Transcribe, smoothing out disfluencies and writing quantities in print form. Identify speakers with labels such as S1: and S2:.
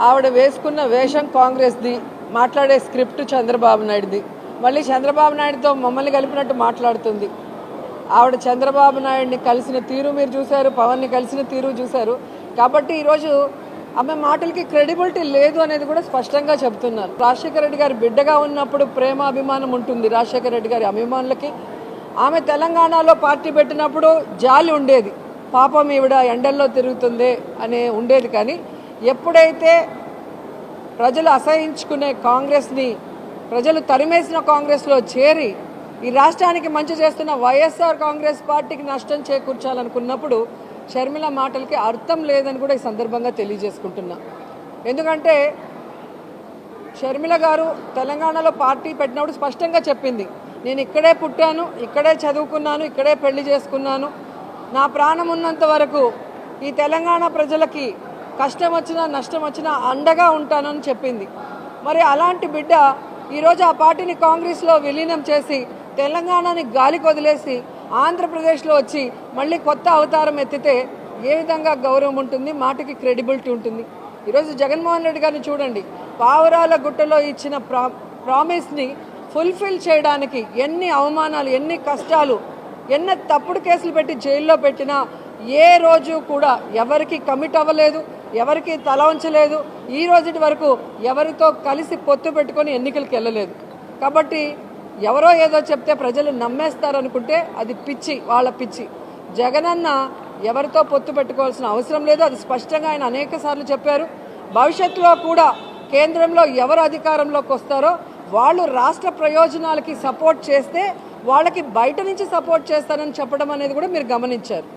S1: ఆవిడ వేసుకున్న వేషం కాంగ్రెస్ది, మాట్లాడే స్క్రిప్ట్ చంద్రబాబు నాయుడుది. మళ్ళీ చంద్రబాబు నాయుడుతో మమ్మల్ని కలిపినట్టు మాట్లాడుతుంది. ఆవిడ చంద్రబాబు నాయుడిని కలిసిన తీరు మీరు చూశారు, పవన్ని కలిసిన తీరు చూశారు. కాబట్టి ఈరోజు ఆమె మాటలకి క్రెడిబిలిటీ లేదు అనేది కూడా స్పష్టంగా చెప్తున్నాను. రాజశేఖర రెడ్డి గారి బిడ్డగా ఉన్నప్పుడు ప్రేమ అభిమానం ఉంటుంది రాజశేఖర రెడ్డి గారి అభిమానులకి. ఆమె తెలంగాణలో పార్టీ పెట్టినప్పుడు జాలి ఉండేది, పాపం ఈవిడ ఎండల్లో తిరుగుతుంది అనే ఉండేది. కానీ ఎప్పుడైతే ప్రజలు అసహించుకునే కాంగ్రెస్ని, ప్రజలు తరిమేసిన కాంగ్రెస్లో చేరి ఈ రాష్ట్రానికి మంచి చేస్తున్న వైఎస్ఆర్ కాంగ్రెస్ పార్టీకి నష్టం చేకూర్చాలనుకున్నప్పుడు షర్మిల మాటలకి అర్థం లేదని కూడా ఈ సందర్భంగా తెలియజేసుకుంటున్నా. ఎందుకంటే షర్మిల గారు తెలంగాణలో పార్టీ పెట్టినప్పుడు స్పష్టంగా చెప్పింది, నేను ఇక్కడే పుట్టాను, ఇక్కడే చదువుకున్నాను, ఇక్కడే పెళ్లి చేసుకున్నాను, నా ప్రాణం ఉన్నంత వరకు ఈ తెలంగాణ ప్రజలకి కష్టం వచ్చినా నష్టం వచ్చినా అండగా ఉంటానని చెప్పింది. మరి అలాంటి బిడ్డ ఈరోజు ఆ పార్టీని కాంగ్రెస్లో విలీనం చేసి తెలంగాణని గాలికి వదిలేసి ఆంధ్రప్రదేశ్లో వచ్చి మళ్ళీ కొత్త అవతారం ఎత్తితే ఏ విధంగా గౌరవం ఉంటుంది, మాటకి క్రెడిబిలిటీ ఉంటుంది? ఈరోజు జగన్మోహన్ రెడ్డి గారిని చూడండి, పావురాల గుట్టలో ఇచ్చిన ప్రామిస్ని ఫుల్ఫిల్ చేయడానికి ఎన్ని అవమానాలు, ఎన్ని కష్టాలు, ఎన్ని తప్పుడు కేసులు పెట్టి జైల్లో పెట్టినా ఏ రోజు కూడా ఎవరికి కమిట్ అవ్వలేదు, ఎవరికి తల ఉంచలేదు. ఈ రోజుటి వరకు ఎవరితో కలిసి పొత్తు పెట్టుకొని ఎన్నికలకు వెళ్ళలేదు. కాబట్టి ఎవరో ఏదో చెప్తే ప్రజలు నమ్మేస్తారనుకుంటే అది పిచ్చి, వాళ్ళ పిచ్చి. జగనన్న ఎవరితో పొత్తు పెట్టుకోవాల్సిన అవసరం లేదు, అది స్పష్టంగా ఆయన అనేక సార్లు చెప్పారు. భవిష్యత్తులో కూడా కేంద్రంలో ఎవరు అధికారంలోకి వస్తారో వాళ్ళు రాష్ట్ర ప్రయోజనాలకి సపోర్ట్ చేస్తే వాళ్ళకి బయట నుంచి సపోర్ట్ చేస్తారని చెప్పడం అనేది కూడా మీరు గమనించారు.